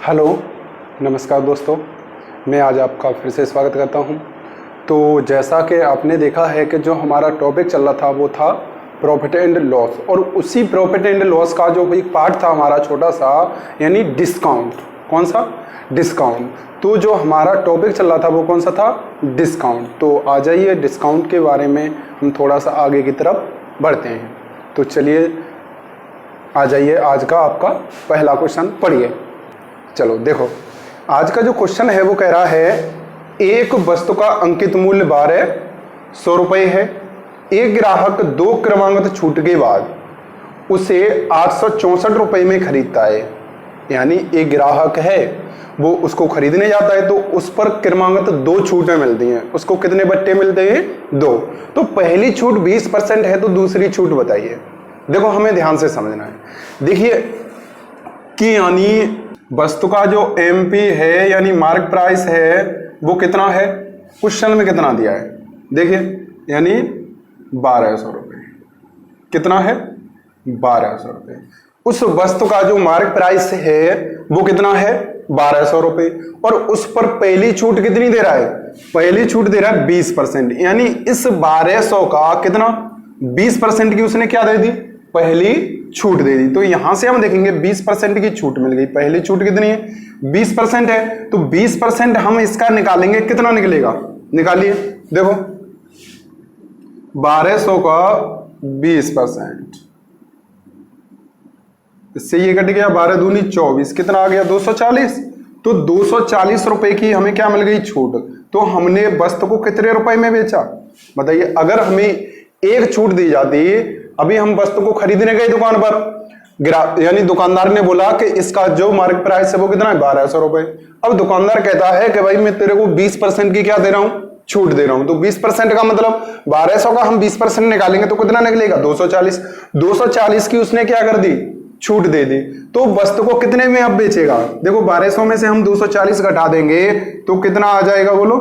Hello, नमस्कार दोस्तों। मैं आज आपका फिर से स्वागत करता हूं। तो जैसा कि आपने देखा है कि जो हमारा टॉपिक चल रहा था वो था प्रॉफिट एंड लॉस, और उसी प्रॉफिट एंड लॉस का जो एक पार्ट था हमारा छोटा सा, यानी डिस्काउंट। कौन सा? डिस्काउंट। तो जो हमारा टॉपिक चल रहा था वो कौन सा था? डिस्काउंट। तो आ जाइए, डिस्काउंट के बारे में हम थोड़ा सा आगे की तरफ बढ़ते हैं। तो चलिए आ जाइए, आज का आपका पहला क्वेश्चन पढ़िए। चलो देखो, आज का जो क्वेश्चन है वो कह रहा है एक वस्तु का अंकित मूल्य 1200 रुपये है। एक ग्राहक 2 क्रमांकित छूट के बाद उसे 864 रुपये में खरीदता है। यानी एक ग्राहक है, वो उसको खरीदने जाता है तो उस पर क्रमांकित 2 छूटें मिलती हैं। उसको कितने बट्टे मिलते हैं? 2। तो पहली छूट 20% है, तो दूसरी छूट बताइए। देखो, हमें ध्यान से समझना है। देखिए कि यानी वस्तु का जो एमपी है यानी मार्क प्राइस है वो कितना है? क्वेश्चन में कितना दिया है? देखिए, यानी 1200 रुपये। कितना है? 1200 रुपये। उस वस्तु का जो मार्क प्राइस है वो कितना है? 1200 रुपये। और उस पर पहली छूट कितनी दे रहा है? पहली छूट दे रहा है 20%। यानी इस 1200 का कितना? 20% की उसने क्या दे दी? पहली छूट दे दी। तो यहां से हम देखेंगे 20% की छूट मिल गई। पहली छूट कितनी है? 20% है। तो 20% हम इसका निकालेंगे, कितना निकलेगा? निकालिए। देखो, 1200 का 20%, इससे ये कट गया 12 दूनी 24, कितना आ गया? 240। तो 240 रुपए की हमें क्या मिल गई? छूट। तो हमने वस्तु को कितने रुपए में बेचा? बताइए। अगर हमें एक छूट दी जाती, अभी हम वस्तु को खरीदने गए दुकान पर, यानी दुकानदार ने बोला कि इसका जो मार्क प्राइस है वो कितना है? 1200 रुपए। अब दुकानदार कहता है कि भाई मैं तेरे को 20% की क्या दे रहा हूं? छूट दे रहा हूं। तो 20% का मतलब 1200 का हम 20% निकालेंगे तो कितना निकलेगा? 240। 240 की उसने क्या कर दी? छूट दे दी। तो वस्तु को कितने में अब बेचेगा? देखो, 1200 में से हम 240 घटा देंगे तो कितना आ जाएगा? बोलो।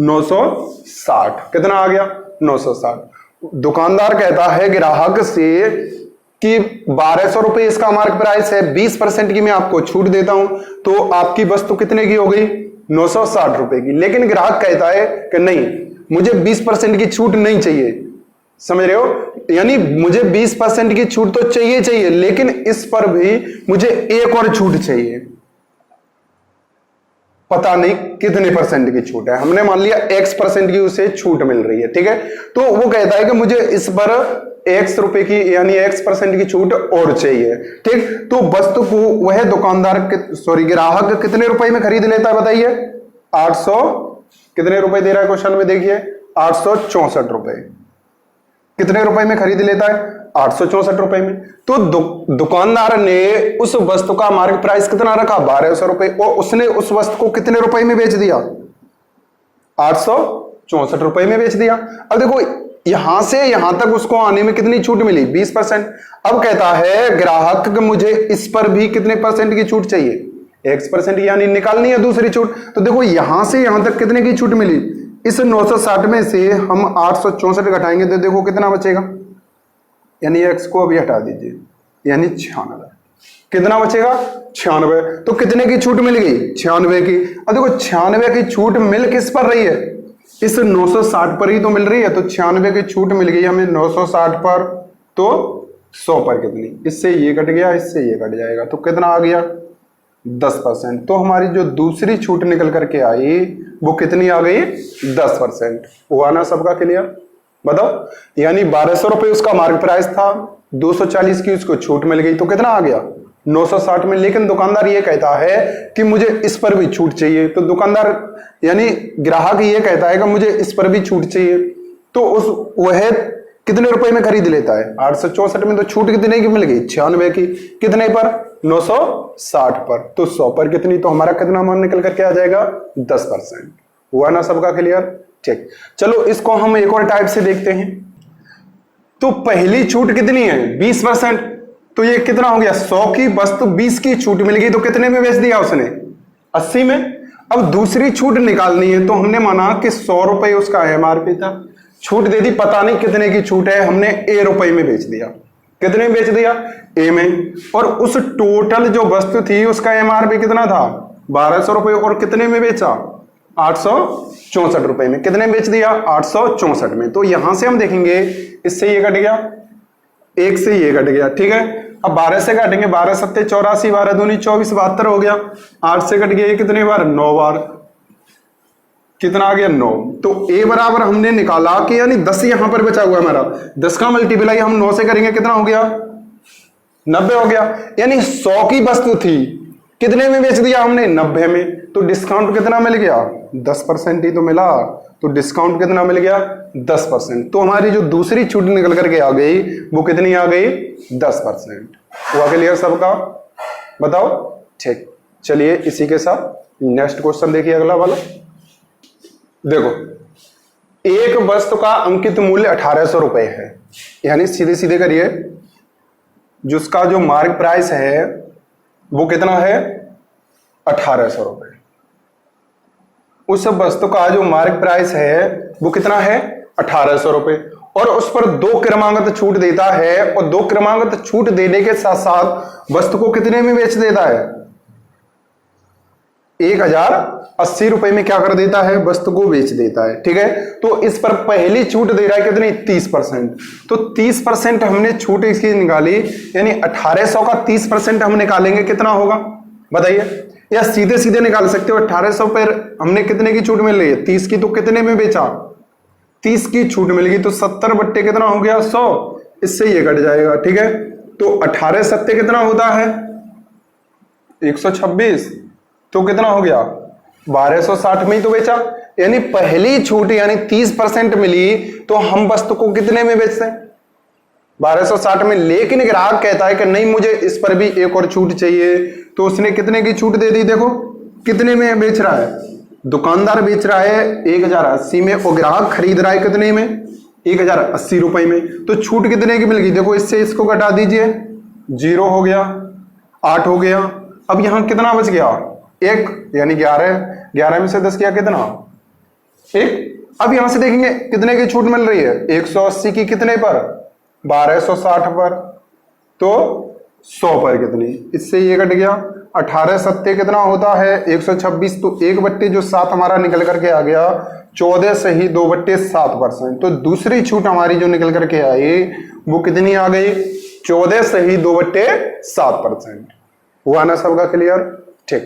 960। कितना आ गया? 960। दुकानदार कहता है ग्राहक से कि 1200 रुपए इसका मार्क प्राइस है, 20% की मैं आपको छूट देता हूं, तो आपकी वस्तु कितने की हो गई? 960 रुपए की। लेकिन ग्राहक कहता है कि नहीं, मुझे 20% की छूट नहीं चाहिए। समझ रहे हो? यानी मुझे 20% की छूट तो चाहिए, लेकिन इस पर भी मुझे एक और छूट चाहिए। पता नहीं कितने परसेंट की छूट है। हमने मान लिया X% की उसे छूट मिल रही है, ठीक है। तो वो कहता है कि मुझे इस पर X रुपए की यानी X% की छूट और चाहिए, ठीक। तो वस्तु को वह दुकानदार ग्राहक कितने रुपए में खरीद लेता है? बताइए। 800 कितने रुपए दे रहा है क्वेश्चन में? देखिए, 864 रुपए। कितने रुपए में खरीद लेता है? 864 रुपए में। तो दुकानदार ने उस वस्तु का मार्केट प्राइस कितना रखा? 1200 रुपए। और उसने उस वस्तु को कितने रुपए में बेच दिया? 864 रुपए में बेच दिया। अब देखो, यहां से यहां तक उसको आने में कितनी छूट मिली? 20%। अब कहता है ग्राहक कि मुझे इस पर भी कितने परसेंट की छूट चाहिए? X%, यानी निकालनी है दूसरी छूट। तो देखो, यहां से यहां तक कितने की छूट मिली? इस 960 में से हम 864 घटाएंगे तो देखो कितना बचेगा, यानी X को अभी हटा दीजिए, यानी 96। कितना बचेगा? 96। तो कितने की छूट मिल गई? 96 की। अब देखो, 96 की छूट मिल किस पर रही है? इस 960 पर ही तो मिल रही है। तो 96 की छूट मिल गई हमें 960 पर, तो 100 पर कितनी? इससे ये कट गया, इससे ये कट जाएगा, तो कितना आ गया? 10%। तो हमारी जो दूसरी छूट निकल करके आई वो कितनी आ गई? 10%। हुआ ना सबका क्लियर? बताओ। यानी 1200 रुपए उसका मार्क प्राइस था, 240 की उसको छूट मिल गई, तो कितना आ गया? 960 में। लेकिन दुकानदार ये कहता है कि मुझे इस पर भी छूट चाहिए। तो दुकानदार यानी ग्राहक ये कहता है कि मुझे इस पर भी छूट चाहिए, तो वह कितने रुपए में खरीद लेता है? 864 में। तो छूट कितने की मिल गई? 96 की। कितने पर? 960 पर। तो 100 पर कितनी? तो हमारा कितना मान निकल करके आ जाएगा? 10%। हुआ ना सबका क्लियर? ठीक। चलो इसको हम एक और टाइप से देखते हैं। तो पहली छूट कितनी है? 20%। तो ये कितना हो गया? 100 की वस्तु 20 की छूट मिल गई, तो कितने में बेच दिया उसने? 80 में। अब दूसरी छूट निकालनी है, तो हमने माना कि 100 रुपए उसका MRP था, छूट दे दी, पता नहीं कितने की छूट है, हमने A रुपए में बेच दिया। कितने में बेच दिया? ए में। और उस टोटल जो वस्तु थी उसका एमआरपी कितना था? 1200 रुपए। और कितने में बेचा? 864 रुपए में। कितने में बेच दिया? 864 में। तो यहां से हम देखेंगे, इससे ये कट गया, एक से ये कट गया, ठीक है। अब 12 से काटेंगे, 12 सत्ते 84, 12 दूनी 24, 72 हो गया। 8 से कट गया, ये कितने बार? 9 बार। कितना आ गया? 9। तो ए बराबर हमने निकाला कि यानी 10 यहां पर बचा हुआ हमारा, 10 का मल्टीप्लाई हम 9 से करेंगे, कितना हो गया? 90 हो गया। यानी 100 की वस्तु थी, कितने में बेच दिया हमने? 90 में। तो डिस्काउंट कितना मिल गया? 10% ही तो मिला। तो डिस्काउंट कितना मिल गया? 10%। तो हमारी जो दूसरी छूट निकल करके आ गई वो कितनी आ गई? 10%। हुआ क्लियर सबका? बताओ। ठीक, चलिए इसी के साथ नेक्स्ट क्वेश्चन देखिए, अगला वाला। देखो, एक वस्तु का अंकित मूल्य 1800 रुपए है, यानी सीधे सीधे करिए, जिसका जो मार्क प्राइस है वो कितना है? 1800 रुपए। उस वस्तु का जो मार्क प्राइस है वो कितना है? 1800 रुपए। और उस पर 2 क्रमागत छूट देता है, और 2 क्रमागत छूट देने के साथ साथ वस्तु को कितने में बेच देता है? 1080 रुपए में क्या कर देता है? वस्तु को बेच देता है, ठीक है। तो इस पर पहली छूट दे रहा है कितनी? 30%। तो 30% हमने छूट इसकी निकाली, यानी 1800 का 30% हम निकालेंगे, कितना होगा बताइए? या सीधे सीधे निकाल सकते हो। 1800 पर हमने कितने की छूट मिल रही है? 30 की। तो कितने में बेचा? 30 की छूट मिल गई। तो 70 बट्टे कितना हो गया? 100। इससे ये कट जाएगा, ठीक है। तो 18 सत्ते कितना होता है? 126। तो कितना हो गया? 1260 में ही तो बेचा। यानी पहली छूट यानी 30% मिली, तो हम वस्तु को कितने में बेचते हैं? 1260 में। लेकिन ग्राहक कहता है कि नहीं, मुझे इस पर भी एक और छूट चाहिए। तो उसने कितने की छूट दे दी? देखो कितने में बेच रहा है, दुकानदार बेच रहा है 1080 में, और ग्राहक खरीद रहा है कितने में? 1080 रुपए में। तो छूट कितने की मिल गई? देखो इससे इसको घटा दीजिए, 0 हो गया, 8 हो गया। अब यहां कितना बच गया? 1, यानी 11। 11 में से 10 किया कितना? 1। अब यहां से देखेंगे कितने की छूट मिल रही है? 180 की कितने पर? 1260 पर। तो 100 पर कितनी? इससे ये कट गया। 18 सत्ते कितना होता है? 126। तो 1/7 हमारा निकल करके आ गया। 14 से ही 2/7%। तो दूसरी छूट हमारी जो निकल करके आई वो कितनी आ गई? 14 से ही 2/7%। हुआ ना सबका क्लियर? ठीक,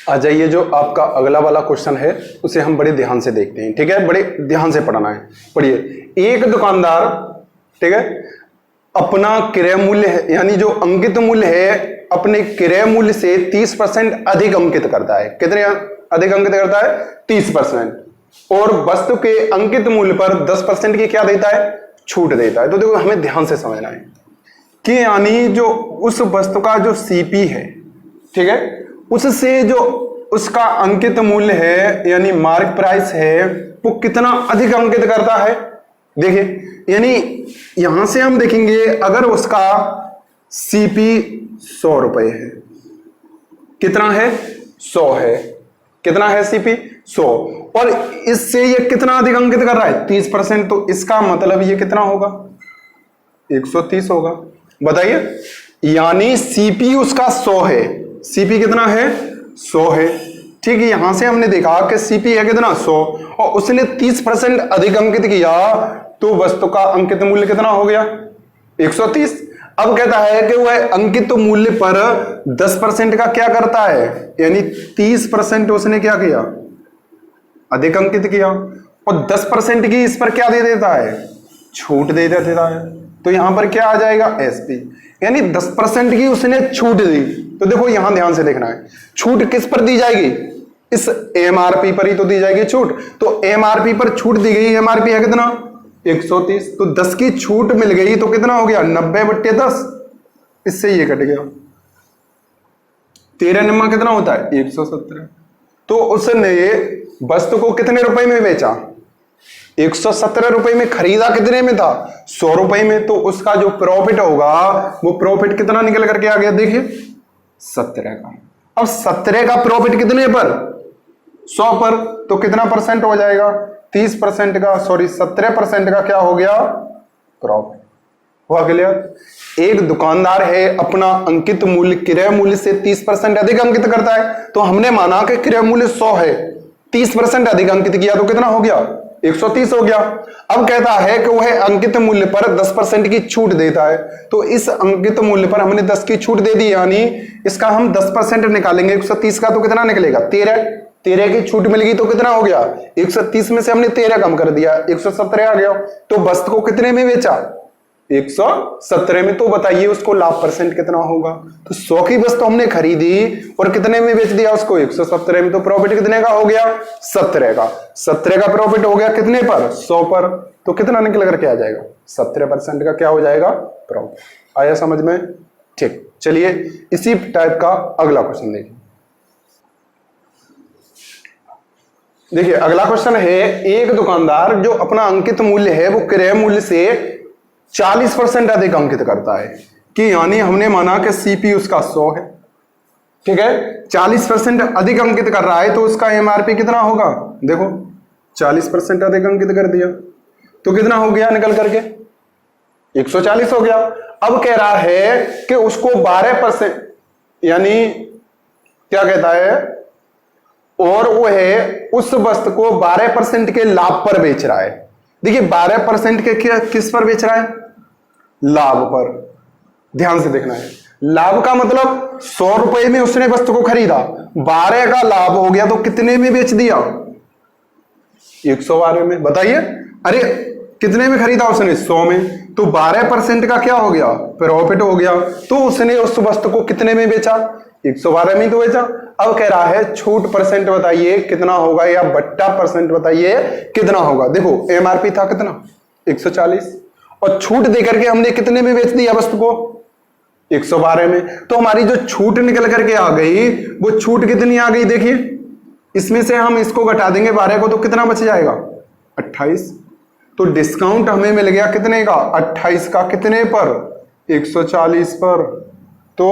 आ जाइए, जो आपका अगला वाला क्वेश्चन है उसे हम बड़े ध्यान से देखते हैं, ठीक है। बड़े ध्यान से पढ़ना है, पढ़िए। एक दुकानदार, ठीक है, अपना क्रय मूल्य है, यानी जो अंकित मूल्य है, अपने क्रय मूल्य से 30% अधिक अंकित करता है। कितने अधिक अंकित करता है? 30%। और वस्तु के अंकित मूल्य पर 10% की क्या देता है? छूट देता है। तो देखो हमें ध्यान से समझना है कि यानी जो उस वस्तु का जो सीपी है, ठीक है, उससे जो उसका अंकित मूल्य है यानी मार्क प्राइस है, वो कितना अधिक अंकित करता है। देखिए, यानी यहां से हम देखेंगे, अगर उसका सीपी 100 रुपए है, कितना है? 100 है। कितना है सीपी? 100। और इससे ये कितना अधिक अंकित कर रहा है? 30%। तो इसका मतलब ये कितना होगा? 130 होगा। बताइए, यानी सीपी उसका 100 है। सीपी कितना है? 100 है। ठीक है, यहां से हमने देखा कि सीपी है कितना? 100, और उसने 30% अधिक अंकित किया, तो वस्तु का अंकित मूल्य कितना हो गया? 130। अब कहता है कि वह अंकित मूल्य पर 10% का क्या करता है, यानी 30% उसने क्या किया? अधिक अंकित किया, और 10% की इस पर क्या दे देता है? छूट दे देता है। तो यहां पर क्या आ जाएगा? एसपी, यानी 10% की उसने छूट दी। तो देखो यहां ध्यान से देखना है, छूट किस पर दी जाएगी? इस एमआरपी पर ही तो दी जाएगी छूट। तो एमआरपी पर छूट दी गई, एमआरपी है कितना? 130। तो 10 की छूट मिल गई, तो कितना हो गया? 90/10। इससे ये कट गया। 13 नंबर कितना होता है? 117। तो उसने वस्तु को कितने रुपए में बेचा? 117 रुपए में। खरीदा कितने में था? 100 रुपए में। तो उसका जो प्रॉफिट होगा वो प्रॉफिट कितना निकल करके आ गया? देखिए 17 का। अब 17 का प्रॉफिट कितने पर? 100 पर। तो कितना परसेंट हो जाएगा? 30% का, सॉरी 17% का क्या हो गया? प्रॉफिट हुआ क्लियर। एक दुकानदार है, अपना अंकित मूल्य क्रय मूल्य से 30% अधिक अंकित करता है। तो हमने माना कि क्रय मूल्य 100 है, 30% अधिक अंकित किया तो कितना हो गया, 130 हो गया। अब कहता है कि वह अंकित मूल्य पर 10% की छूट देता है। तो इस अंकित मूल्य पर हमने 10 की छूट दे दी, यानी इसका हम 10% निकालेंगे 130 का, तो कितना निकलेगा, 13 की छूट मिल गई तो कितना हो गया, 130 में से हमने 13 कम कर दिया, 117 आ गया। तो वस्तु को कितने में बेचा, 117 में। तो बताइए उसको लाभ परसेंट कितना होगा। तो 100 की वस्तु हमने खरीदी और कितने में बेच दिया उसको, 117 में। तो प्रॉफिट कितने का हो गया, 17 का। 17 का प्रॉफिट हो गया कितने पर, 100 पर। तो कितना निकल करके आ जाएगा, 17% का क्या हो जाएगा, प्रॉफिट। आया समझ में, ठीक। चलिए इसी टाइप का अगला क्वेश्चन देखिए। देखिए अगला क्वेश्चन है, एक दुकानदार जो अपना अंकित मूल्य है वो क्रय मूल्य से 40% अधिक अंकित करता है, कि यानी हमने माना कि सीपी उसका 100 है, ठीक है, 40% अधिक अंकित कर रहा है, तो उसका एमआरपी कितना होगा, देखो 40% अधिक अंकित कर दिया तो कितना हो गया निकल करके, 140 हो गया। अब कह रहा है कि उसको 12%, यानी क्या कहता है, और वो है उस वस्तु को 12% के लाभ पर बेच रहा है। देखिए 12% के किस पर बेच रहा है, लाभ पर। ध्यान से देखना है, लाभ का मतलब 100 रुपए में उसने वस्तु को खरीदा, 12 का लाभ हो गया तो कितने में बेच दिया, 112 में। बताइए, अरे कितने में खरीदा उसने, 100 में। तो 12% का क्या हो गया, प्रॉफिट हो गया। तो उसने उस वस्तु को कितने में बेचा, 112 में तो बेचा। अब कह रहा है छूट परसेंट बताइए कितना होगा, या बट्टा परसेंट बताइए कितना होगा। देखो एमआरपी था कितना, 140, और छूट देकर के हमने कितने में बेच दिया वस्तु को, 112 में। तो हमारी जो छूट निकल करके आ गई वो छूट कितनी आ गई, देखिए इसमें से हम इसको घटा देंगे 12 को तो कितना बच जाएगा, 28। तो डिस्काउंट हमें मिल गया कितने का, 28 का। कितने पर, 140 पर। तो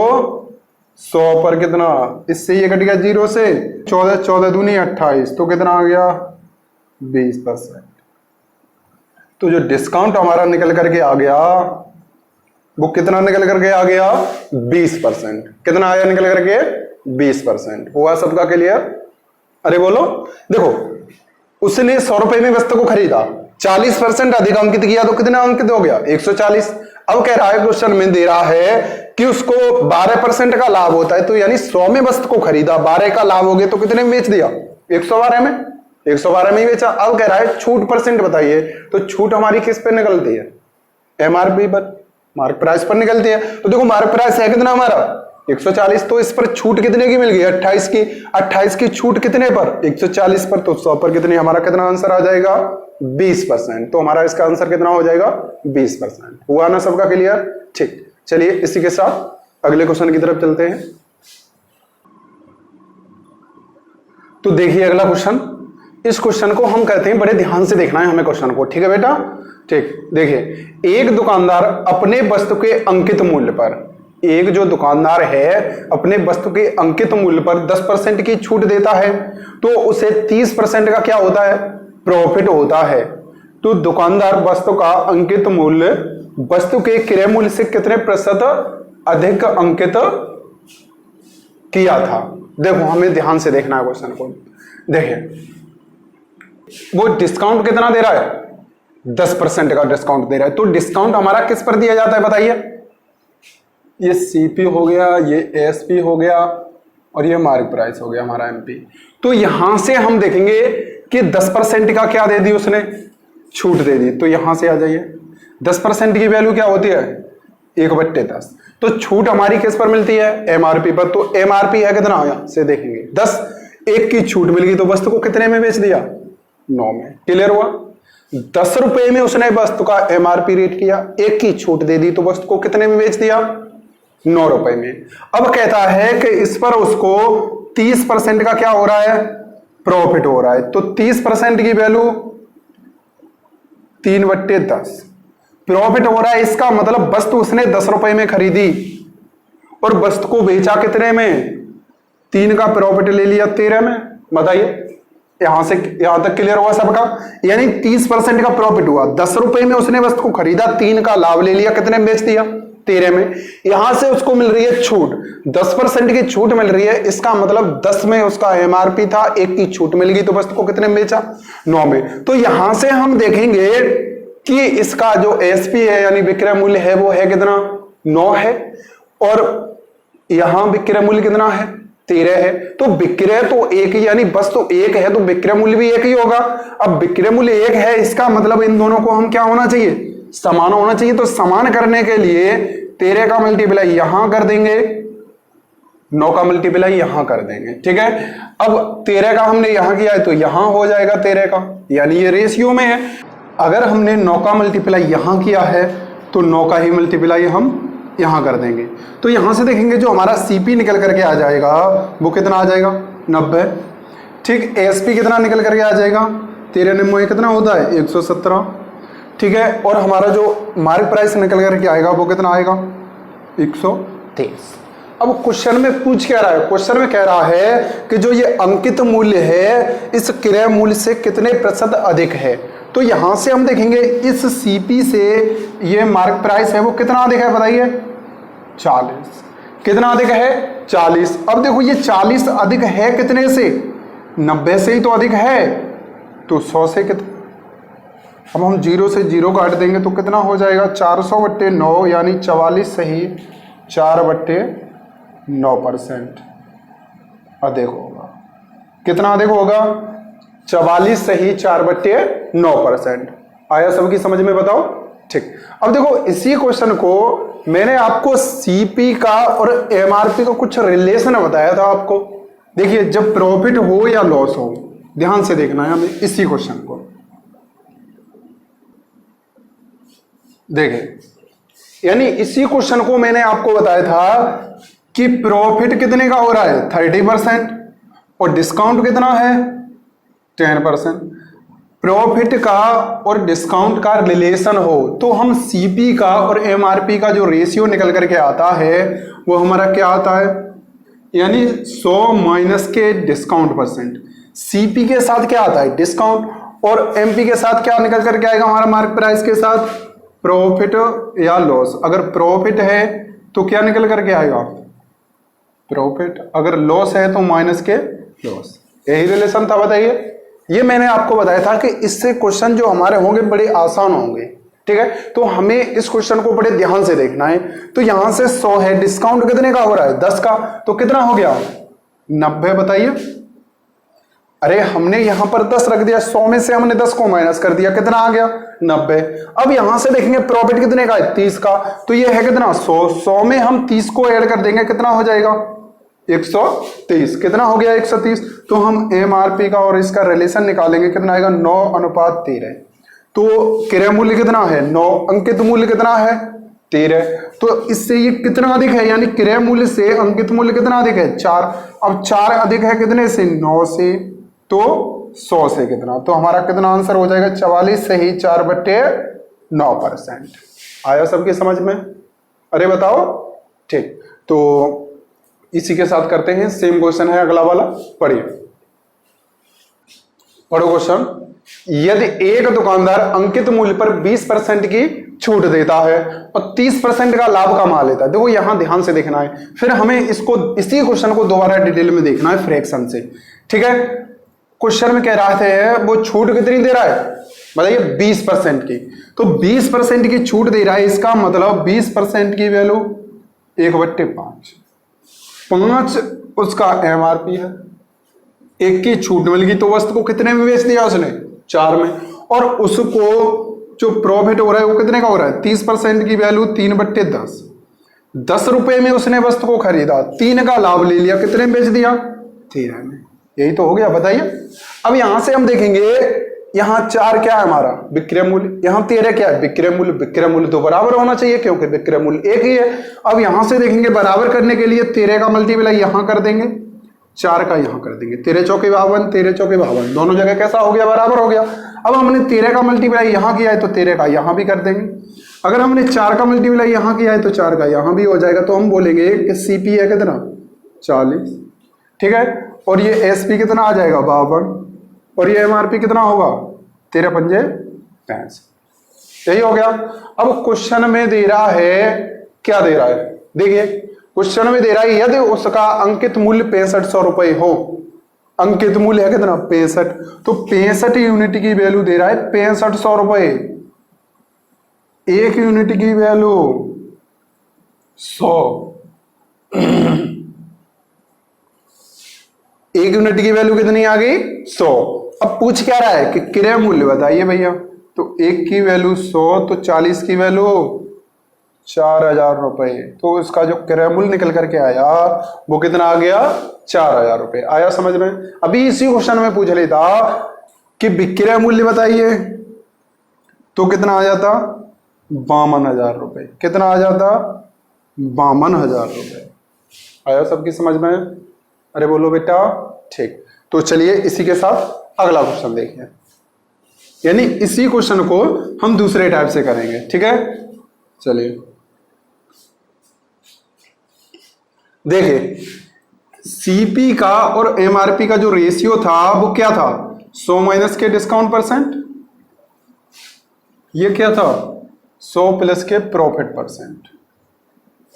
100 पर कितना, इससे ये कट गया 0 से, 14 दूनी 28, तो कितना आ गया, 20%। तो जो डिस्काउंट हमारा निकल करके आ गया वो कितना निकल करके आ गया, 20%। कितना आया निकल करके, 20%। हुआ सबका क्लियर। अरे बोलो, देखो उसने 100 रुपए में वस्तु को खरीदा, 40% अधिक अंकित किया तो कितना अंकित हो गया, 140। अब कह रहा है क्वेश्चन में दे रहा है कि उसको 12% का लाभ होता है, तो यानी 100 में वस्तु को खरीदा, 12 का लाभ हो गया तो कितने में बेच दिया, 112 में। 112 में ही बेचा। अब कह रहा है छूट परसेंट बताइए। तो छूट हमारी किस पे निकलती है, एमआरपी पर, मार्क प्राइस पर निकलती है। तो देखो मार्क प्राइस है कितना हमारा, 140। तो इस पर छूट कितने की मिल गई, 28 की। 28 की छूट कितने पर, 140 पर। तो 100 पर कितनी, हमारा कितना आंसर आ जाएगा, 20%। तो हमारा इसका आंसर कितना हो जाएगा, 20%। हुआ ना सबका क्लियर, ठीक। चलिए इसी के साथ अगले क्वेश्चन की तरफ चलते हैं। तो देखिए अगला क्वेश्चन, इस क्वेश्चन को हम कहते हैं, बड़े ध्यान से देखना है हमें क्वेश्चन को, ठीक है बेटा, ठीक। देखिए एक दुकानदार अपने वस्तु के अंकित मूल्य पर, एक जो दुकानदार है अपने वस्तु के अंकित मूल्य पर 10% की छूट देता है, तो उसे 30% का क्या होता है, प्रॉफिट होता है। तो दुकानदार वस्तु का अंकित मूल्य वस्तु के क्रय मूल्य से कितने प्रतिशत अधिक अंकित किया था। देखो हमें ध्यान से देखना है क्वेश्चन को। देखिए वो डिस्काउंट कितना दे रहा है, 10% का डिस्काउंट दे रहा है। तो डिस्काउंट हमारा किस पर दिया जाता है बताइए, ये सीपी हो गया, ये एसपी हो गया, और ये मार्क प्राइस हो गया हमारा एमपी। तो यहां से हम देखेंगे कि 10% का क्या दे दी उसने, छूट दे दी। तो यहां से आ जाइए, 10% की वैल्यू क्या होती है, 1/10। तो छूट हमारी किस पर मिलती है, एमआरपी पर। तो एमआरपी है कितना, यहां से देखेंगे 10, 1 की छूट मिल गई तो वस्तु को कितने में बेच दिया, 9 में। क्लियर हुआ। 10 रुपए में उसने वस्तु का एमआरपी रेट किया, 1 की छूट दे दी तो वस्तु को कितने में बेच दिया, 9 रुपए में। अब कहता है कि इस पर उसको 30% का क्या हो रहा है, प्रॉफिट हो रहा है। तो 30% की वैल्यू 3/10 प्रॉफिट हो रहा है। इसका मतलब वस्तु उसने 10 रुपए में खरीदी और वस्तु को बेचा कितने में, 3 का प्रॉफिट ले लिया 13 में। बताइए यहां से यहां तक क्लियर हुआ सबका? यानी 30% का प्रॉफिट हुआ, 10 रुपए में उसने वस्तु को खरीदा, 3 का लाभ ले लिया, कितने में बेच दिया? 13 में। यहां से उसको मिल रही है छूट, 10% की छूट मिल रही है, इसका मतलब 10 में उसका एमआरपी था, 1 की छूट मिल गई तो वस्तु को कितने में बेचा? 9 में। तो यहां से हम देखेंगे कि इसका जो एसपी है यानी विक्रय मूल्य है वो है कितना? 9 है, और यहां विक्रय मूल्य कितना है? 13 है। तो विक्रय तो एक ही, यानी बस तो एक है तो विक्रय मूल्य भी एक ही होगा। अब विक्रय मूल्य एक है, इसका मतलब इन दोनों को हम क्या होना चाहिए? समान होना चाहिए। तो समान करने के लिए 13 का मल्टीप्लाई यहां कर देंगे, 9 का मल्टीप्लाई यहां कर देंगे, ठीक है। अब 13 का हमने यहां किया है तो यहां हो जाएगा 13 का, यानी ये रेशियो में है। अगर हमने 9 का मल्टीप्लाई यहां किया है तो 9 का ही मल्टीप्लाई हम यहां कर देंगे। तो यहां से देखेंगे जो हमारा सीपी निकल करके आ जाएगा वो कितना आ जाएगा? 90। ठीक, एसपी कितना निकल करके आ जाएगा? 13 9 कितना होता है? 117। ठीक है, और हमारा जो मार्क प्राइस निकल करके आएगा वो कितना आएगा? 123। अब क्वेश्चन में पूछ क्या रहा है? क्वेश्चन में कह रहा है कि जो ये अंकित मूल्य है इस क्रय मूल्य से कितने प्रतिशत अधिक है। तो यहां से हम देखेंगे इस सीपी से ये मार्क प्राइस है वो कितना अधिक है बताइए? 40। कितना अधिक है? 40। अब देखो ये 40 अधिक है कितने से? 90 से ही तो अधिक है, तो 100 से कितना? अब हम 0 से 0 काट देंगे तो कितना हो जाएगा? 400/9 यानी 44 से ही 4/9% अधिक होगा। कितना अधिक होगा? 44 से ही 4/9%। आया सबकी समझ में? बताओ। ठीक, अब देखो इसी क्वेश्चन को मैंने आपको सीपी का और एमआरपी का कुछ रिलेशन बताया था आपको। देखिए जब प्रॉफिट हो या लॉस हो, ध्यान से देखना है हमें इसी क्वेश्चन को। देखिए यानी इसी क्वेश्चन को मैंने आपको बताया था कि प्रॉफिट कितने का हो रहा है? 30%, और डिस्काउंट कितना है? 10%। प्रॉफिट का और डिस्काउंट का रिलेशन हो तो हम सीपी का और एमआरपी का जो रेशियो निकल करके आता है वो हमारा क्या आता है? यानी 100 माइनस के डिस्काउंट परसेंट। सीपी के साथ क्या आता है? डिस्काउंट, और एमपी के साथ क्या निकल करके आएगा हमारा मार्क प्राइस के साथ? प्रॉफिट या लॉस। अगर प्रॉफिट है तो क्या निकल करके आएगा? प्रॉफिट। अगर लॉस है तो माइनस के लॉस। यही रिलेशन था, बताइए। ये मैंने आपको बताया था कि इससे क्वेश्चन जो हमारे होंगे बड़े आसान होंगे, ठीक है। तो हमें इस क्वेश्चन को बड़े ध्यान से देखना है। तो यहां से 100 है, डिस्काउंट कितने का हो रहा है? 10 का, तो कितना हो गया? 90। बताइए। अरे हमने यहां पर 10 रख दिया, 100 में से हमने 10 को माइनस कर दिया, कितना आ गया? 90। अब यहां से देखेंगे प्रॉफिट कितने का है? 30 का, तो ये है कितना? 100। 100 में हम 30 को ऐड कर देंगे, कितना हो जाएगा? 130। कितना हो गया? 130। तो हम एमआरपी का और इसका रिलेशन निकालेंगे, कितना आएगा? 9:13। तो क्रय मूल्य कितना है? 9, अंकित मूल्य कितना है? 13। तो इससे ये कितना अधिक है? यानी क्रय मूल्य से अंकित मूल्य कितना अधिक है? 4। अब 4 अधिक है कितने से? 9 से, तो 100 से कितना? तो हमारा कितना आंसर हो जाएगा? 44 से ही 4/9%। आया सबकी समझ में? अरे बताओ। ठीक, तो इसी के साथ करते हैं, सेम क्वेश्चन है अगला वाला, पढ़िए। पढ़ो क्वेश्चन। यदि एक दुकानदार अंकित मूल्य पर 20% की छूट देता है और 30% का लाभ कमा लेता है, देखो यहां ध्यान से देखना है, फिर हमें इसको इसी क्वेश्चन को दोबारा डिटेल में देखना है फ्रैक्शन से, ठीक है। क्वेश्चन में कह रहा है वो छूट कितनी दे रहा है? बताइए 20% की। तो 20% की छूट दे रहा है, इसका मतलब 20% की वैल्यू 1/5। 5 उसका एमआरपी है, 1 की छूट मिल गई तो वस्तु को कितने में बेच दिया उसने? 4 में। और उसको जो प्रॉफिट हो रहा है वो कितने का हो रहा है? 30% की वैल्यू 3/10। 10 रुपए में उसने वस्तु को खरीदा, 3 का लाभ ले लिया, कितने में बेच दिया? 13 में। यही तो हो गया, बताइए। अब यहां से हम देखेंगे, यहां 4 क्या है हमारा? विक्रय मूल्य। यहां 13 क्या है? विक्रय मूल्य। विक्रय मूल्य तो बराबर होना चाहिए क्योंकि विक्रय मूल्य एक ही है। अब यहां से देखेंगे बराबर करने के लिए 13 का मल्टीप्लाई यहां कर देंगे, 4 का यहां कर देंगे। 13 चौके 52, 13 चौके 52, दोनों जगह कैसा हो गया? बराबर हो गया। अब हमने 13 का मल्टीप्लाई यहां किया है तो 13 का यहां भी कर देंगे। अगर हमने 4 का मल्टीप्लाई यहां किया है तो 4 का यहां भी हो जाएगा। तो हम बोलेंगे कि सीपी है कितना? 40, ठीक है। और ये एसपी कितना आ जाएगा? 52। और ये एमआरपी कितना होगा 13 पंजे 65। यही हो गया। अब क्वेश्चन में दे रहा है, क्या दे रहा है, देखिए क्वेश्चन में दे रहा है यदि उसका अंकित मूल्य 6500 रुपए हो, अंकित मूल्य है कितना 65, तो 65 यूनिट की वैल्यू दे रहा है 6500 रुपए, एक यूनिट की वैल्यू 100, एक यूनिट की वैल्यू कितनी आ गई 100। अब पूछ क्या रहा है कि क्रय मूल्य बताइए भैया, तो एक की वैल्यू 100 तो 40 की वैल्यू 4000 रुपए, तो इसका जो क्रय मूल्य निकल करके आया वो कितना आ गया 4000 रुपए। आया समझ में। अभी इसी क्वेश्चन में पूछ लेता कि विक्रय मूल्य बताइए, तो कितना आ जाता 52,000 रुपए, कितना आ जाता 52,000 रुपए। आया सबकी समझ में। अरे बोलो बेटा ठीक। तो चलिए इसी के साथ अगला क्वेश्चन देखिए, यानी इसी क्वेश्चन को हम दूसरे टाइप से करेंगे, ठीक है। चलिए देखिए, सीपी का और एमआरपी का जो रेशियो था वो क्या था 100 माइनस के डिस्काउंट परसेंट, ये क्या था 100 प्लस के प्रॉफिट परसेंट।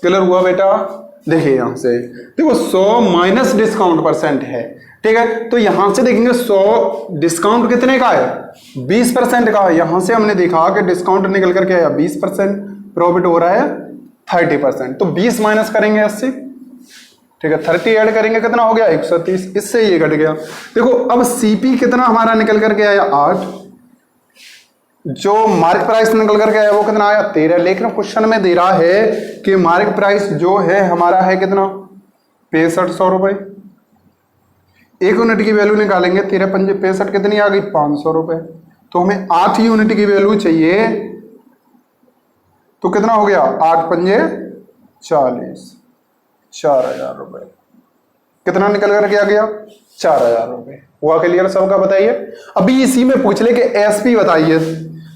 क्लियर हुआ बेटा। देखिए यहां से देखो 100 माइनस डिस्काउंट परसेंट है, ठीक है। तो यहां से देखेंगे 100 डिस्काउंट कितने का है 20% का है। यहां से हमने देखा कि डिस्काउंट निकल करके आया 20%, प्रॉफिट हो रहा है 30%, तो 20 माइनस करेंगे 80, ठीक है। 30 ऐड करेंगे कितना हो गया 130, इससे ये घट गया। देखो अब सीपी कितना हमारा निकल करके आया 8, जो मार्क प्राइस निकल करके आया वो कितना आया 13, लेकिन क्वेश्चन में दे रहा है कि मार्क प्राइस जो है हमारा है कितना 6500 रुपए। एक यूनिट की वैल्यू निकालेंगे 13 पंजे 65 कितनी आ गई 500 रुपए, तो हमें 8 यूनिट की वैल्यू चाहिए, तो कितना हो गया 8 पंजे 40, 4000 रुपए। कितना निकल करके आ गया 4000 रुपए। हुआ क्लियर सबका बताइए। अभी इसी में पूछ ले कि एसपी बताइए,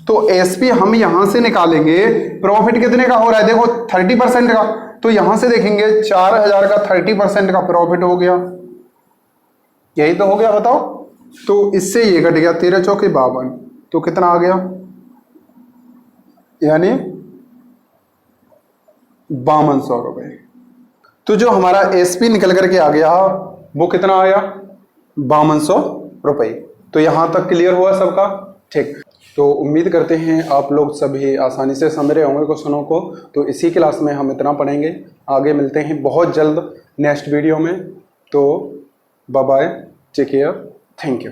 तो एसपी हम यहां से निकालेंगे, प्रॉफिट कितने का हो रहा है देखो 30% का, तो यहां से देखेंगे 4000 का 30% का प्रॉफिट हो गया, यही तो हो गया बताओ। तो इससे ये घट गया 13 चौके 52, तो कितना आ गया यानी 5200 रुपए। तो जो हमारा एसपी निकल करके आ गया वो कितना आया 5200 रुपए। तो यहां तक क्लियर हुआ सबका, ठीक। तो उम्मीद करते हैं आप लोग सभी आसानी से समझ रहे होंगे क्वेश्चनों को। तो इसी क्लास में हम इतना पढ़ेंगे, आगे मिलते हैं बहुत जल्द नेक्स्ट वीडियो में। तो bye bye, take care, thank you.